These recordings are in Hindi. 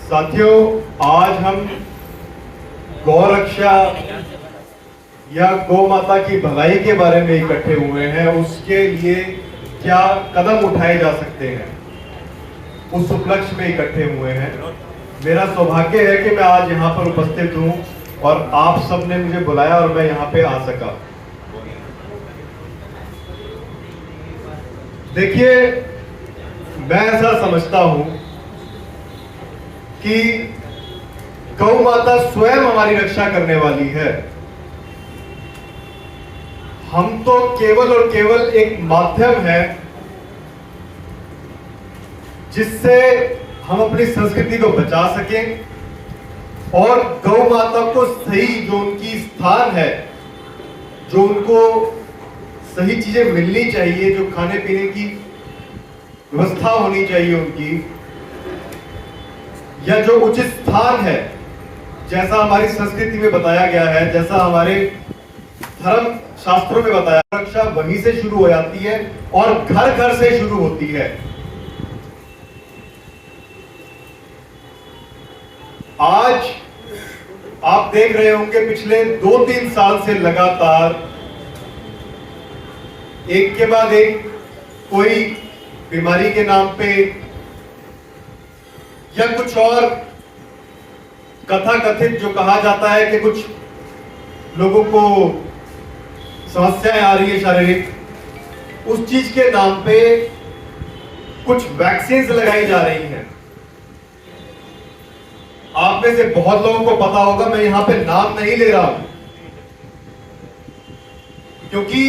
साथियों, आज हम गौ रक्षा या गौ माता की भलाई के बारे में इकट्ठे हुए हैं। उसके लिए क्या कदम उठाए जा सकते हैं, उस उपलक्ष्य में इकट्ठे हुए हैं। मेरा सौभाग्य है कि मैं आज यहाँ पर उपस्थित हूँ और आप सब ने मुझे बुलाया और मैं यहाँ पे आ सका। देखिए, मैं ऐसा समझता हूं कि गौ माता स्वयं हमारी रक्षा करने वाली है। हम तो केवल और केवल एक माध्यम है जिससे हम अपनी संस्कृति को बचा सकें और गौ माता को सही जो उनकी स्थान है, जो उनको सही चीजें मिलनी चाहिए, जो खाने पीने की व्यवस्था होनी चाहिए उनकी, या जो उचित स्थान है, जैसा हमारी संस्कृति में बताया गया है, जैसा हमारे धर्म शास्त्रों में बताया, रक्षा वहीं से शुरू हो जाती है और घर घर से शुरू होती है। आज आप देख रहे होंगे पिछले 2-3 साल से लगातार एक के बाद एक कोई बीमारी के नाम पे या कुछ और कथा कथित जो कहा जाता है कि कुछ लोगों को समस्याएं आ रही है शारीरिक, उस चीज के नाम पे कुछ वैक्सीन लगाई जा रही हैं। आप में से बहुत लोगों को पता होगा, मैं यहां पे नाम नहीं ले रहा हूं क्योंकि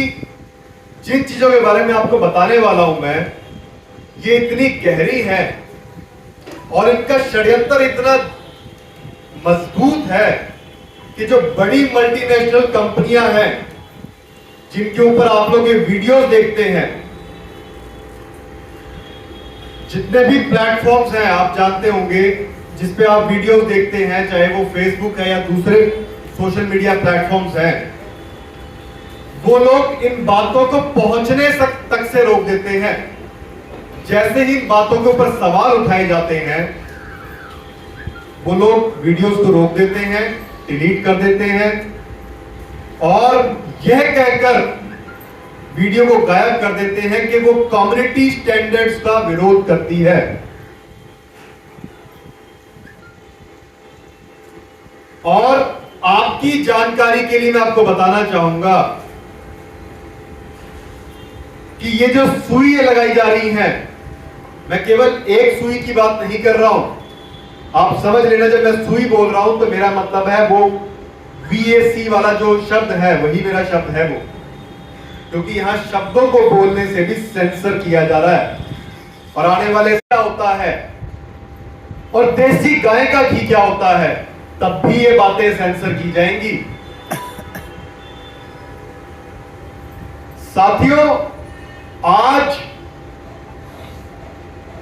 जिन चीजों के बारे में आपको बताने वाला हूं मैं, ये इतनी गहरी है और इनका षड्यंत्र इतना मजबूत है कि जो बड़ी मल्टीनेशनल कंपनियां हैं जिनके ऊपर आप लोग ये वीडियोस देखते हैं, जितने भी प्लेटफॉर्म्स हैं आप जानते होंगे जिस पे आप वीडियोस देखते हैं, चाहे वो फेसबुक है या दूसरे सोशल मीडिया प्लेटफॉर्म्स हैं, वो लोग इन बातों को पहुंचने तक से रोक देते हैं। जैसे ही इन बातों के ऊपर सवाल उठाए जाते हैं, वो लोग वीडियोस को रोक देते हैं, डिलीट कर देते हैं और यह कहकर वीडियो को गायब कर देते हैं कि वो कम्युनिटी स्टैंडर्ड्स का विरोध करती है। और आपकी जानकारी के लिए मैं आपको बताना चाहूंगा कि ये जो सुई लगाई जा रही है, मैं केवल एक सुई की बात नहीं कर रहा हूं। आप समझ लेना, जब मैं सुई बोल रहा हूं तो मेरा मतलब है वो VAC वाला जो शब्द है वही मेरा शब्द है वो, क्योंकि यहां शब्दों को बोलने से भी सेंसर किया जा रहा है। और आने वाले क्या होता है और देसी गाय का घी क्या होता है, तब भी ये बातें सेंसर की जाएंगी। साथियों, आज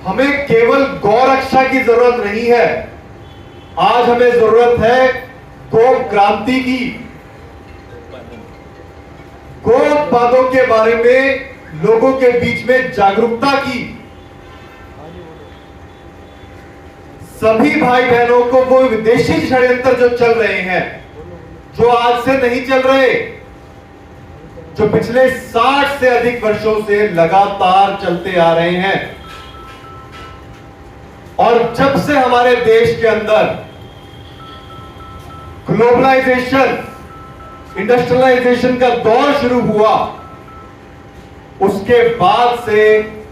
हमें केवल गौ रक्षा की जरूरत नहीं है, आज हमें जरूरत है गौ क्रांति की। गौ उत्पादों के बारे में लोगों के बीच में जागरूकता की। सभी भाई बहनों को वो विदेशी षड्यंत्र जो चल रहे हैं, जो आज से नहीं चल रहे, जो पिछले 60 से अधिक वर्षों से लगातार चलते आ रहे हैं, और जब से हमारे देश के अंदर ग्लोबलाइजेशन, इंडस्ट्रियलाइजेशन का दौर शुरू हुआ, उसके बाद से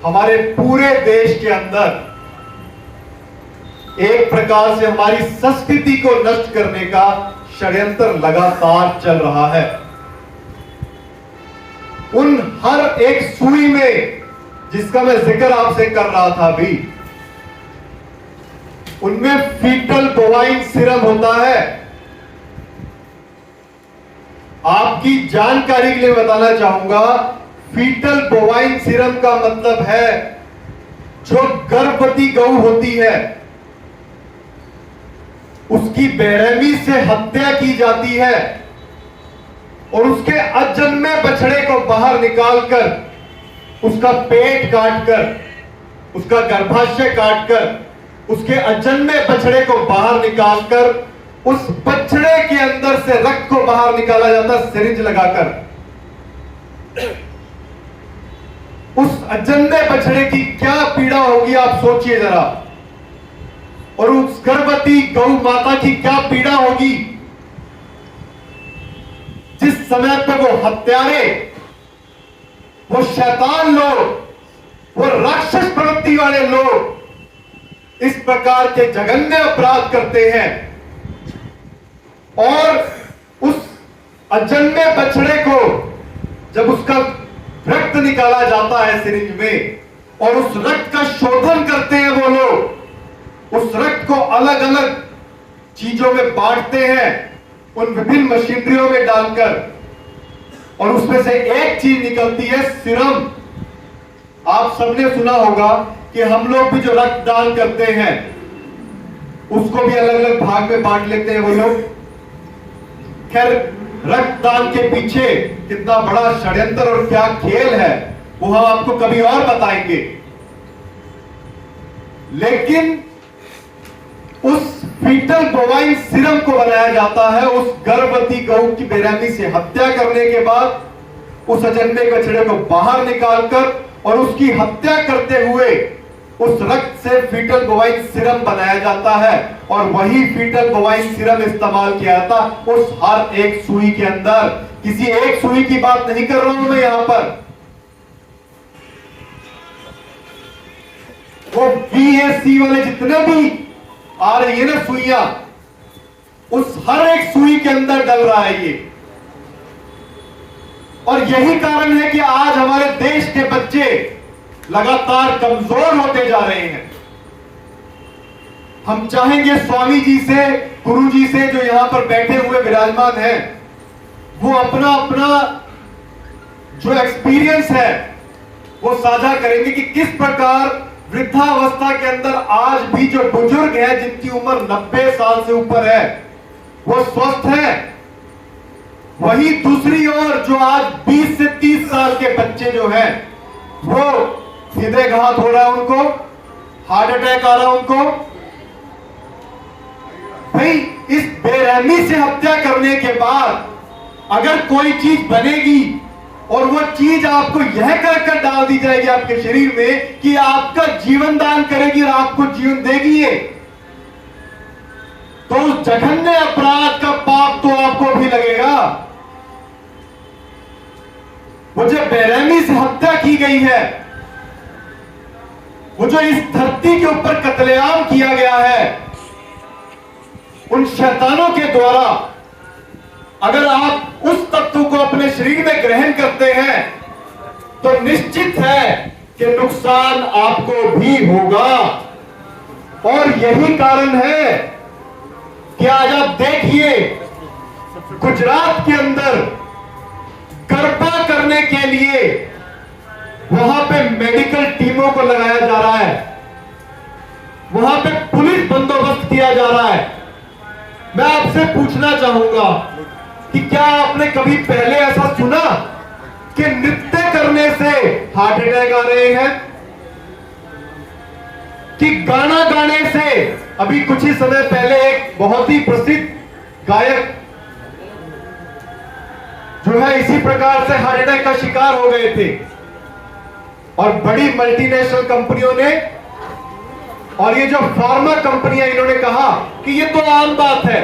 हमारे पूरे देश के अंदर एक प्रकार से हमारी संस्कृति को नष्ट करने का षड्यंत्र लगातार चल रहा है। उन हर एक सुई में जिसका मैं जिक्र आपसे कर रहा था अभी, उनमें फीटल बोवाइन सीरम होता है। आपकी जानकारी के लिए बताना चाहूंगा, फीटल बोवाइन सीरम का मतलब है जो गर्भवती गौ होती है उसकी बेरहमी से हत्या की जाती है और उसके अजन्मे बछड़े को बाहर निकालकर उसका पेट काटकर, उसका गर्भाशय काटकर उसके अजन्मे बछड़े को बाहर निकालकर उस बछड़े के अंदर से रक्त को बाहर निकाला जाता सिरिंज लगाकर। उस अजन्मे बछड़े की क्या पीड़ा होगी आप सोचिए जरा, और उस गर्भवती गौ माता की क्या पीड़ा होगी जिस समय पे वो हत्यारे, वो शैतान लोग, वो राक्षस प्रवृत्ति वाले लोग इस प्रकार के जघन्य अपराध करते हैं और उस अजन्मे बछड़े को जब उसका रक्त निकाला जाता है सिरिंज में और उस रक्त का शोधन करते हैं वो लोग, उस रक्त को अलग अलग चीजों में बांटते हैं, उन विभिन्न मशीनरियों में डालकर, और उसमें से एक चीज निकलती है सीरम। आप सबने सुना होगा कि हम लोग भी जो रक्तदान करते हैं उसको भी अलग अलग भाग में बांट लेते हैं वो लोग। खैर, रक्तदान के पीछे कितना बड़ा षड्यंत्र और क्या खेल है वो हम आपको कभी और बताएंगे। लेकिन उस फीटल बोवाइन सीरम को बनाया जाता है उस गर्भवती गौ की बेरहमी से हत्या करने के बाद, उस अजन्मे बछड़े को बाहर निकालकर और उसकी हत्या करते हुए उस रक्त से फीटल बोवाइन सीरम बनाया जाता है, और वही फीटल बोवाइन सीरम इस्तेमाल किया जाता उस हर एक सुई के अंदर। किसी एक सुई की बात नहीं कर रहा हूं मैं यहां पर, वो BAC वाले जितने भी आ रही है ना सुइयां, उस हर एक सुई के अंदर डल रहा है ये। और यही कारण है कि आज हमारे देश के बच्चे लगातार कमजोर होते जा रहे हैं। हम चाहेंगे स्वामी जी से, गुरु जी से, जो यहां पर बैठे हुए विराजमान हैं, वो अपना अपना जो एक्सपीरियंस है वो साझा करेंगे कि किस प्रकार वृद्धावस्था के अंदर आज भी जो बुजुर्ग है जिनकी उम्र 90 साल से ऊपर है वो स्वस्थ है, वही दूसरी ओर जो आज 20 से 30 साल के बच्चे जो हैं वो हृदयघात हो रहा है, उनको हार्ट अटैक आ रहा है उनको। भाई, इस बेरहमी से हत्या करने के बाद अगर कोई चीज बनेगी और वो चीज आपको यह कर डाल दी जाएगी आपके शरीर में कि आपका जीवन दान करेगी और आपको जीवन देगी ये, तो उस जघन्य अपराध का पाप तो आपको भी लगेगा। वो जो बेरहमी से हत्या की गई है, वो जो इस धरती के ऊपर कत्लेआम किया गया है उन शैतानों के द्वारा, अगर आप उस तत्व को अपने शरीर में ग्रहण करते हैं तो निश्चित है कि नुकसान आपको भी होगा। और यही कारण है कि आज आप देखिए गुजरात के अंदर गरबा करने के लिए वहां पे मेडिकल टीमों को लगाया जा रहा है, वहां पे पुलिस बंदोबस्त किया जा रहा है। मैं आपसे पूछना चाहूंगा कि क्या आपने कभी पहले ऐसा सुना कि नृत्य करने से हार्ट अटैक आ रहे हैं, कि गाना गाने से, अभी कुछ ही समय पहले एक बहुत ही प्रसिद्ध गायक जो है इसी प्रकार से हार्ट अटैक का शिकार हो गए थे, और बड़ी मल्टीनेशनल कंपनियों ने और ये जो फार्मा कंपनियां, इन्होंने कहा कि ये तो आम बात है।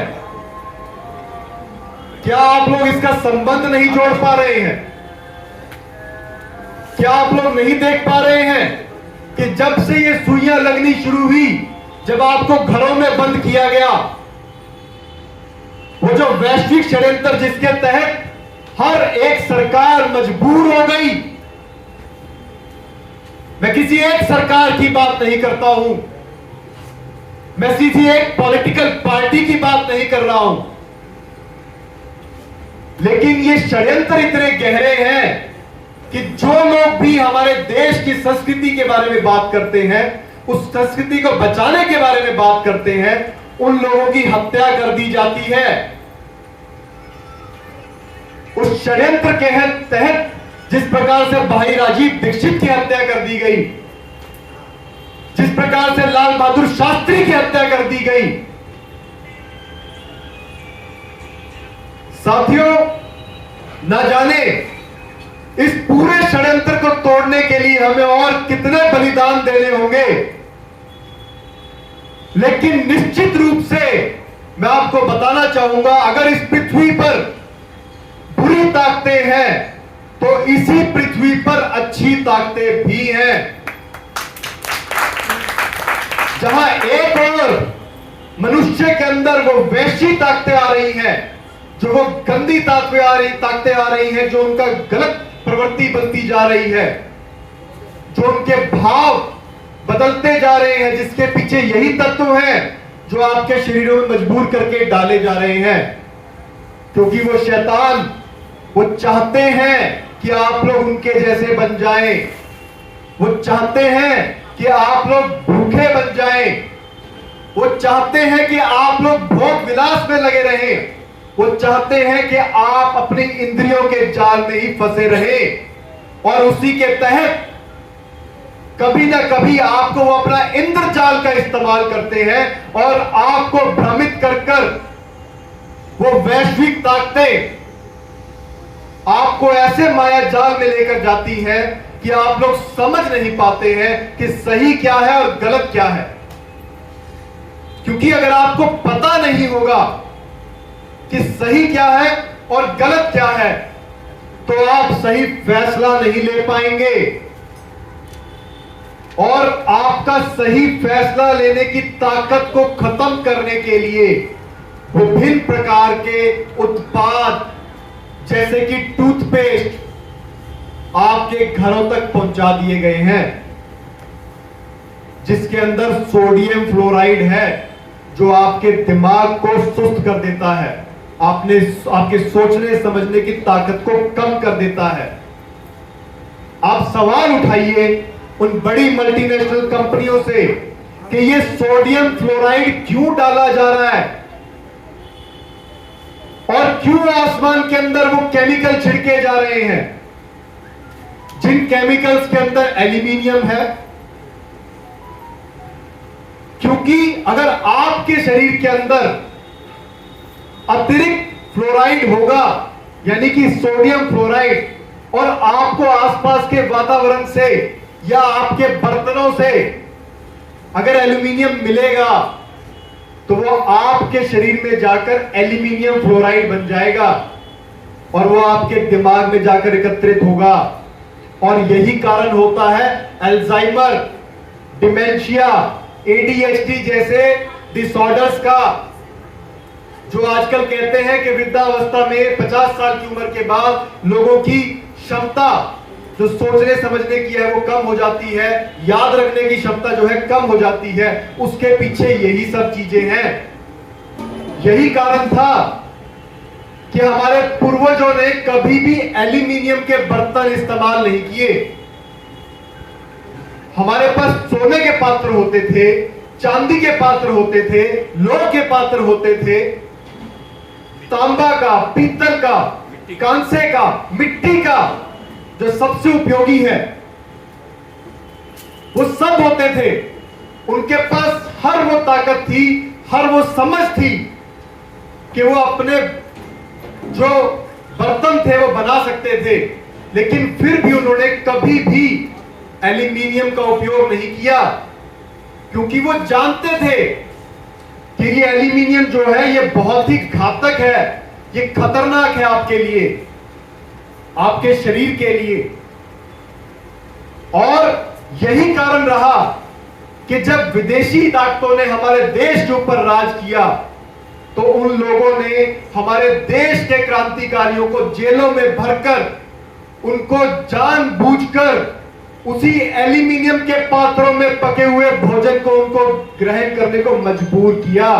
क्या आप लोग इसका संबंध नहीं जोड़ पा रहे हैं? क्या आप लोग नहीं देख पा रहे हैं कि जब से ये सुइयां लगनी शुरू हुई, जब आपको घरों में बंद किया गया, वो जो वैश्विक षड्यंत्र जिसके तहत हर एक सरकार मजबूर हो गई, मैं किसी एक सरकार की बात नहीं करता हूं, मैं किसी एक पॉलिटिकल पार्टी की बात नहीं कर रहा हूं, लेकिन ये षड्यंत्र इतने गहरे हैं कि जो लोग भी हमारे देश की संस्कृति के बारे में बात करते हैं, उस संस्कृति को बचाने के बारे में बात करते हैं, उन लोगों की हत्या कर दी जाती है। उस षड्यंत्र के तहत जिस प्रकार से भाई राजीव दीक्षित की हत्या कर दी गई, जिस प्रकार से लाल बहादुर शास्त्री की हत्या कर दी गई। साथियों, ना जाने इस पूरे षड्यंत्र को तोड़ने के लिए हमें और कितने बलिदान देने होंगे, लेकिन निश्चित रूप से मैं आपको बताना चाहूंगा, अगर इस पृथ्वी पर बुरी ताकतें हैं तो इसी पृथ्वी पर अच्छी ताकतें भी हैं। जहां एक और मनुष्य के अंदर वो वैसी ताकतें आ रही हैं, जो वो गंदी ताकतें आ रही हैं, जो उनका गलत प्रवृत्ति बनती जा रही है, जो उनके भाव बदलते जा रहे हैं, जिसके पीछे यही तत्व हैं जो आपके शरीरों में मजबूर करके डाले जा रहे हैं। क्योंकि वो शैतान, वो चाहते हैं कि आप लोग उनके जैसे बन जाएं। वो चाहते हैं कि आप लोग भूखे बन जाएं। वो चाहते हैं कि आप लोग भोग विलास में लगे रहें। वो चाहते हैं कि आप अपनी इंद्रियों के जाल में ही फंसे रहें और उसी के तहत कभी ना कभी आपको वो अपना इंद्रजाल का इस्तेमाल करते हैं और आपको भ्रमित कर कर वो वैश्विक ताकतें आपको ऐसे माया जाल में लेकर जाती है कि आप लोग समझ नहीं पाते हैं कि सही क्या है और गलत क्या है। क्योंकि अगर आपको पता नहीं होगा कि सही क्या है और गलत क्या है, तो आप सही फैसला नहीं ले पाएंगे और आपका सही फैसला लेने की ताकत को खत्म करने के लिए विभिन्न प्रकार के उत्पाद जैसे कि टूथपेस्ट आपके घरों तक पहुंचा दिए गए हैं, जिसके अंदर सोडियम फ्लोराइड है, जो आपके दिमाग को सुस्त कर देता है, आपके सोचने समझने की ताकत को कम कर देता है। आप सवाल उठाइए उन बड़ी मल्टीनेशनल कंपनियों से कि ये सोडियम फ्लोराइड क्यों डाला जा रहा है और क्यों आसमान के अंदर वो केमिकल छिड़के जा रहे हैं, जिन केमिकल्स के अंदर एल्यूमिनियम है। क्योंकि अगर आपके शरीर के अंदर अतिरिक्त फ्लोराइड होगा, यानी कि सोडियम फ्लोराइड, और आपको आसपास के वातावरण से या आपके बर्तनों से अगर एल्यूमिनियम मिलेगा, तो वो आपके शरीर में जाकर एल्यूमिनियम फ्लोराइड बन जाएगा और वो आपके दिमाग में जाकर एकत्रित होगा। और यही कारण होता है अल्जाइमर, डिमेंशिया, एडीएचडी जैसे डिसऑर्डर्स का, जो आजकल कहते हैं कि वृद्धावस्था में 50 साल की उम्र के बाद लोगों की क्षमता जो सोचने समझने की है वो कम हो जाती है, याद रखने की क्षमता जो है कम हो जाती है। उसके पीछे यही सब चीजें हैं। यही कारण था कि हमारे पूर्वजों ने कभी भी एल्यूमिनियम के बर्तन इस्तेमाल नहीं किए। हमारे पास सोने के पात्र होते थे, चांदी के पात्र होते थे, लोह के पात्र होते थे, तांबा का, पीतल का, कांसे का, मिट्टी का, जो सबसे उपयोगी है, वो सब होते थे। उनके पास हर वो ताकत थी, हर वो समझ थी कि वो अपने जो बर्तन थे वो बना सकते थे, लेकिन फिर भी उन्होंने कभी भी एल्यूमिनियम का उपयोग नहीं किया, क्योंकि वो जानते थे कि ये एल्यूमिनियम जो है ये बहुत ही घातक है, ये खतरनाक है आपके लिए, आपके शरीर के लिए। और यही कारण रहा कि जब विदेशी ताकतों ने हमारे देश के ऊपर राज किया, तो उन लोगों ने हमारे देश के क्रांतिकारियों को जेलों में भरकर उनको जानबूझकर उसी एल्यूमिनियम के पात्रों में पके हुए भोजन को उनको ग्रहण करने को मजबूर किया।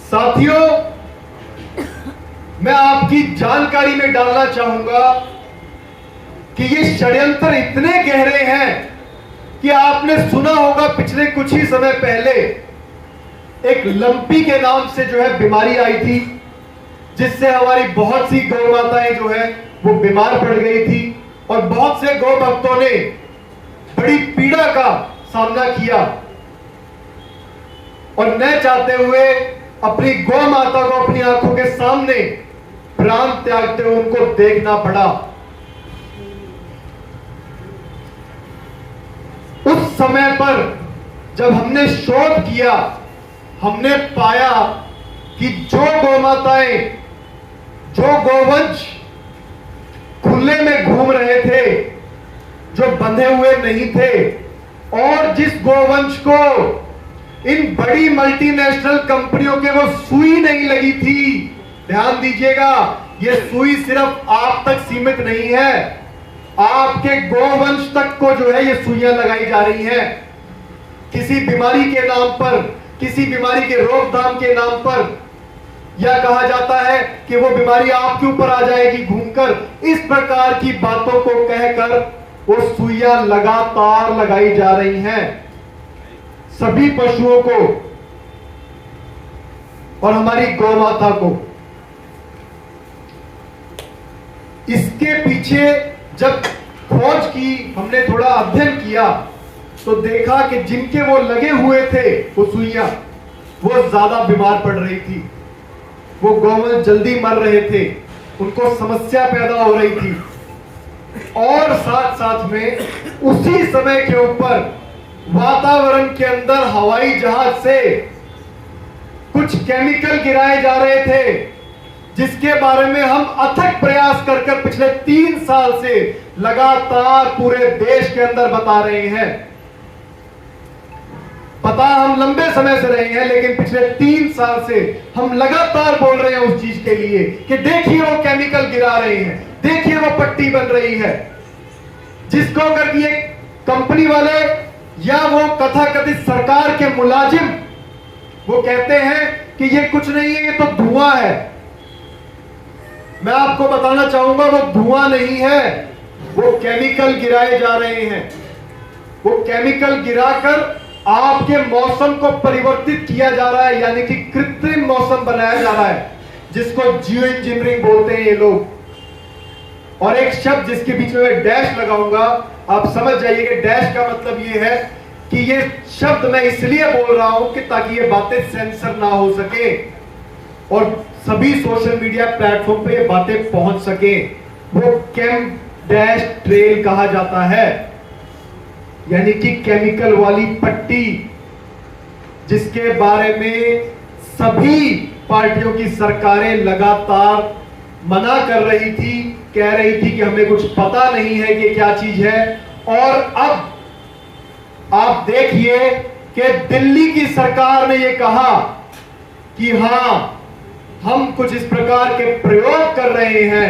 साथियों, मैं आपकी जानकारी में डालना चाहूंगा कि ये षड्यंत्र इतने गहरे हैं कि आपने सुना होगा पिछले कुछ ही समय पहले एक लंपी के नाम से जो है बीमारी आई थी, जिससे हमारी बहुत सी गौ माताएं जो है वो बीमार पड़ गई थी और बहुत से गौ भक्तों ने बड़ी पीड़ा का सामना किया और न चाहते हुए अपनी गौ माता को अपनी आंखों के सामने प्राण त्यागते हुए उनको देखना पड़ा। उस समय पर जब हमने शोध किया, हमने पाया कि जो गौ माताएं, जो गोवंश खुले में घूम रहे थे, जो बंधे हुए नहीं थे, और जिस गोवंश को इन बड़ी मल्टीनेशनल कंपनियों के वो सुई नहीं लगी थी, ध्यान दीजिएगा, ये सुई सिर्फ आप तक सीमित नहीं है, आपके गोवंश तक को जो है ये सुइयां लगाई जा रही हैं। किसी बीमारी के नाम पर, किसी बीमारी के रोकथाम के नाम पर, या कहा जाता है कि वो बीमारी आपके ऊपर आ जाएगी घूमकर, इस प्रकार की बातों को कहकर वो सुइयां लगातार लगाई जा रही हैं सभी पशुओं को और हमारी गौ माता को। इसके पीछे जब खोज की, हमने थोड़ा अध्ययन किया, तो देखा कि जिनके वो लगे हुए थे वो सुइयां, वो ज्यादा बीमार पड़ रही थी, वो गौवंश जल्दी मर रहे थे, उनको समस्या पैदा हो रही थी। और साथ साथ में उसी समय के ऊपर वातावरण के अंदर हवाई जहाज से कुछ केमिकल गिराए जा रहे थे, जिसके बारे में हम अथक प्रयास कर पिछले 3 साल से लगातार पूरे देश के अंदर बता रहे हैं। पता हम लंबे समय से रहे हैं, लेकिन पिछले 3 साल से हम लगातार बोल रहे हैं उस चीज के लिए कि देखिए वो केमिकल गिरा रहे हैं, देखिए वो पट्टी बन रही है, जिसको अगर ये कंपनी वाले या वो कथाकथित सरकार के मुलाजिम वो कहते हैं कि ये कुछ नहीं है, ये तो धुआं है। मैं आपको बताना चाहूंगा वो धुआं नहीं है, वो केमिकल गिराए जा रहे हैं। वो केमिकल गिराकर आपके मौसम को परिवर्तित किया जा रहा है, यानी कि कृत्रिम मौसम बनाया जा रहा है, जिसको जियो इंजीनियरिंग बोलते हैं ये लोग। और एक शब्द जिसके बीच में मैं डैश लगाऊंगा, आप समझ जाइए कि डैश का मतलब ये है कि ये शब्द मैं इसलिए बोल रहा हूं कि ताकि ये बातें सेंसर ना हो सके और सभी सोशल मीडिया प्लेटफॉर्म पे ये बातें पहुंच सके। वो केम डैश ट्रेल कहा जाता है, यानी कि केमिकल वाली पट्टी, जिसके बारे में सभी पार्टियों की सरकारें लगातार मना कर रही थी, कह रही थी कि हमें कुछ पता नहीं है कि क्या चीज है। और अब आप देखिए कि दिल्ली की सरकार ने यह कहा कि हां, हम कुछ इस प्रकार के प्रयोग कर रहे हैं,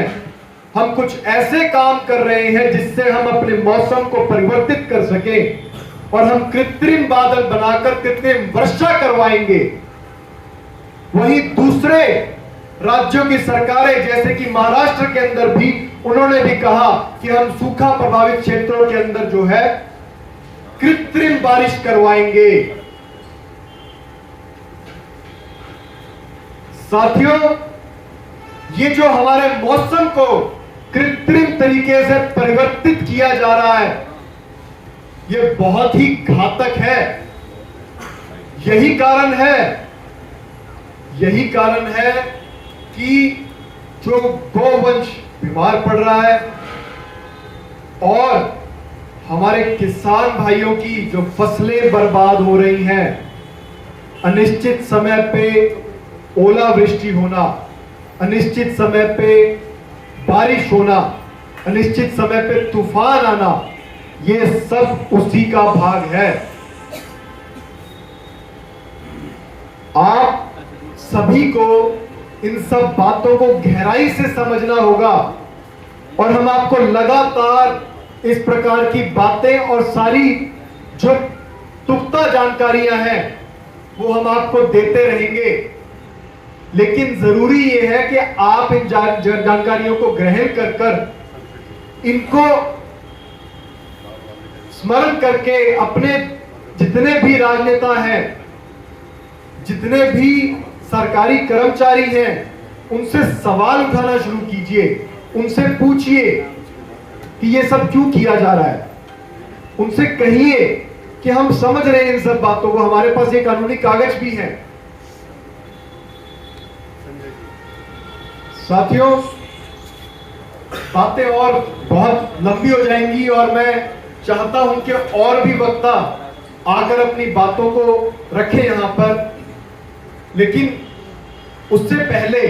हम कुछ ऐसे काम कर रहे हैं जिससे हम अपने मौसम को परिवर्तित कर सकें और हम कृत्रिम बादल बनाकर कृत्रिम वर्षा करवाएंगे। वहीं दूसरे राज्यों की सरकारें जैसे कि महाराष्ट्र के अंदर भी उन्होंने भी कहा कि हम सूखा प्रभावित क्षेत्रों के अंदर जो है कृत्रिम बारिश करवाएंगे। साथियों, ये जो हमारे मौसम को कृत्रिम तरीके से परिवर्तित किया जा रहा है, ये बहुत ही घातक है। यही कारण है कि जो गोवंश बीमार पड़ रहा है और हमारे किसान भाइयों की जो फसलें बर्बाद हो रही हैं, अनिश्चित समय पे ओलावृष्टि होना, अनिश्चित समय पे बारिश होना, अनिश्चित समय पे तूफान आना, ये सब उसी का भाग है। आप सभी को इन सब बातों को गहराई से समझना होगा और हम आपको लगातार इस प्रकार की बातें और सारी जो पुख्ता जानकारियां हैं वो हम आपको देते रहेंगे। लेकिन जरूरी यह है कि आप इन जानकारियों को ग्रहण कर इनको स्मरण करके अपने जितने भी राजनेता हैं, जितने भी सरकारी कर्मचारी हैं, उनसे सवाल उठाना शुरू कीजिए, उनसे पूछिए कि ये सब क्यों किया जा रहा है। उनसे कहिए कि हम समझ रहे हैं इन सब बातों को, हमारे पास ये कानूनी कागज भी हैं। साथियों, बातें और बहुत लंबी हो जाएंगी और मैं चाहता हूं कि और भी वक्ता आकर अपनी बातों को रखें यहां पर, लेकिन उससे पहले,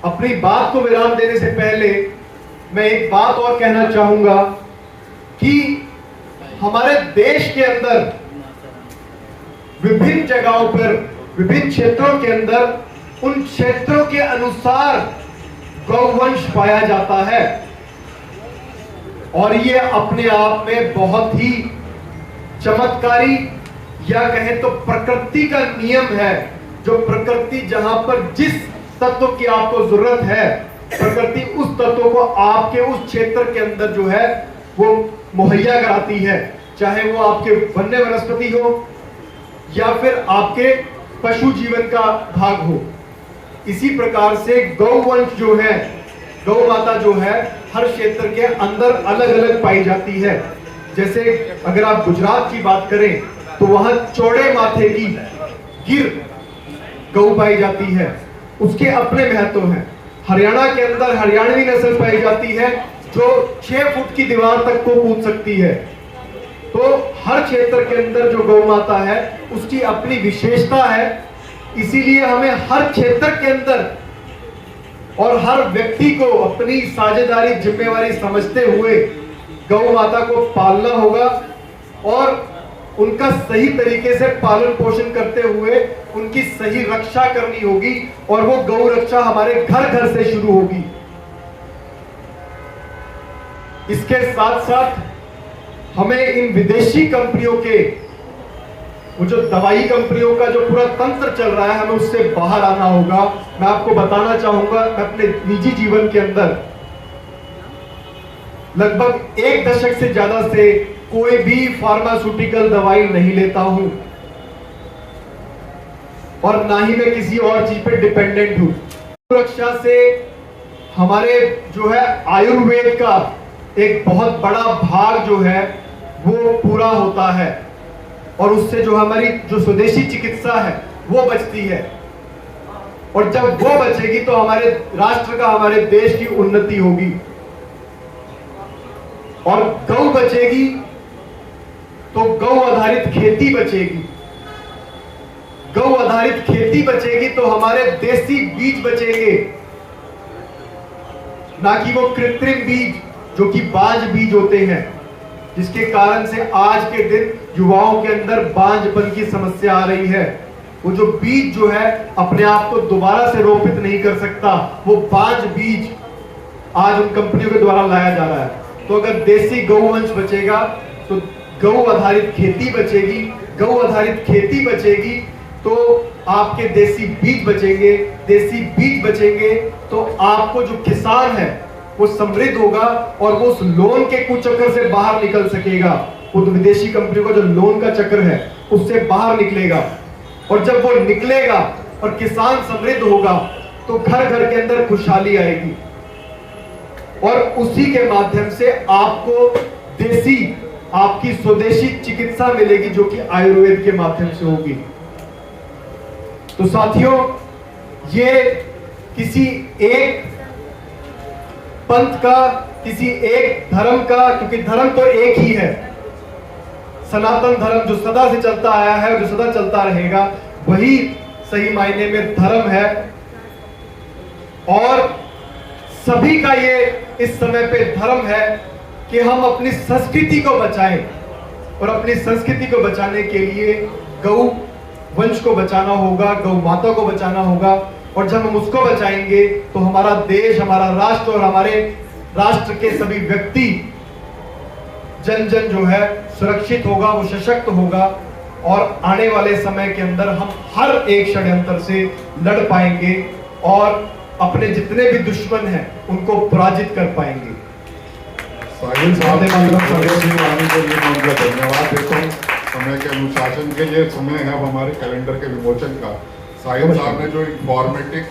अपनी बात को विराम देने से पहले मैं एक बात और कहना चाहूंगा कि हमारे देश के अंदर विभिन्न जगहों पर, विभिन्न क्षेत्रों के अंदर, उन क्षेत्रों के अनुसार गौवंश पाया जाता है और ये अपने आप में बहुत ही चमत्कारी या कहें तो प्रकृति का नियम है। जो प्रकृति जहां पर जिस तत्व की आपको जरूरत है, प्रकृति उस तत्व को आपके उस क्षेत्र के अंदर जो है वो मुहैया कराती है, चाहे वो आपके वन्य वनस्पति हो या फिर आपके पशु जीवन का भाग हो। इसी प्रकार से गौवंश जो है, गौ माता जो है, हर क्षेत्र के अंदर अलग अलग पाई जाती है। जैसे अगर आप गुजरात की बात करें तो वहां चौड़े माथे की गिर गौ पाई जाती है, उसके अपने महत्व हैं। हरियाणा के अंदर हरियाणवी नस्ल पाई जाती है जो 6 फुट की दीवार तक को कूद सकती है। तो हर क्षेत्र के अंदर जो गौ माता है उसकी अपनी विशेषता है, इसीलिए हमें हर क्षेत्र के अंदर और हर व्यक्ति को अपनी साझेदारी, जिम्मेवारी समझते हुए गौ माता को पालना होगा और उनका सही तरीके से पालन पोषण करते हुए उनकी सही रक्षा करनी होगी और वो गौ रक्षा हमारे घर घर से शुरू होगी। इसके साथ साथ हमें इन विदेशी कंपनियों के, वो जो दवाई कंपनियों का जो पूरा तंत्र चल रहा है, हमें उससे बाहर आना होगा। मैं आपको बताना चाहूंगा, मैं अपने निजी जीवन के अंदर लगभग 1 दशक से ज्यादा से कोई भी फार्मास्यूटिकल दवाई नहीं लेता हूं और ना ही मैं किसी और चीज पे डिपेंडेंट हूं। सुरक्षा से हमारे जो है आयुर्वेद का एक बहुत बड़ा भाग जो है वो पूरा होता है और उससे जो हमारी जो स्वदेशी चिकित्सा है वो बचती है और जब वो बचेगी तो हमारे राष्ट्र का, हमारे देश की उन्नति होगी। और गौ बचेगी तो गौ आधारित खेती बचेगी, गौ आधारित खेती बचेगी तो हमारे देसी बीज बचेंगे, ना कि वो कृत्रिम बीज जो कि बांझ बीज होते हैं, जिसके कारण से आज के दिन युवाओं के अंदर बांझपन की समस्या आ रही है। वो जो बीज जो है अपने आप को दोबारा से रोपित नहीं कर सकता, वो बांझ बीज आज उन कंपनियों के द्वारा लाया जा रहा है। तो अगर देसी गौवंश बचेगा तो गौ आधारित खेती बचेगी, गौ आधारित खेती बचेगी तो आपके देसी बीज बचेंगे, देसी बीज बचेंगे तो आपको जो किसान है वो समृद्ध होगा और वो उस लोन के कुचक्र से बाहर निकल सकेगा। वो विदेशी कंपनियों का जो लोन का चक्र है उससे बाहर निकलेगा और जब वो निकलेगा और किसान समृद्ध होगा तो घर घर के अंदर खुशहाली आएगी और उसी के माध्यम से आपको देसी, आपकी स्वदेशी चिकित्सा मिलेगी जो कि आयुर्वेद के माध्यम से होगी। तो साथियों, ये किसी एक पंथ का, किसी एक धर्म का, क्योंकि धर्म तो एक ही है, सनातन धर्म जो सदा से चलता आया है, जो सदा चलता रहेगा, वही सही मायने में धर्म है। और सभी का ये इस समय पे धर्म है कि हम अपनी संस्कृति को बचाएं और अपनी संस्कृति को बचाने के लिए गौ वंश को बचाना होगा, गौ माता को बचाना होगा और जब हम उसको बचाएंगे तो हमारा देश, हमारा राष्ट्र और हमारे राष्ट्र के सभी व्यक्ति, जन जन जो है सुरक्षित होगा, वो सशक्त होगा और आने वाले समय के अंदर हम हर एक षड्यंत्र से लड़ पाएंगे और अपने जितने भी दुश्मन हैं उनको पराजित कर पाएंगे। साहिल साहब आने के लिए मैं उनका धन्यवाद देता हूँ। समय के अनुशासन के लिए समय है अब हमारे कैलेंडर के विमोचन का। साहिल साहब ने जो इंफॉर्मेटिव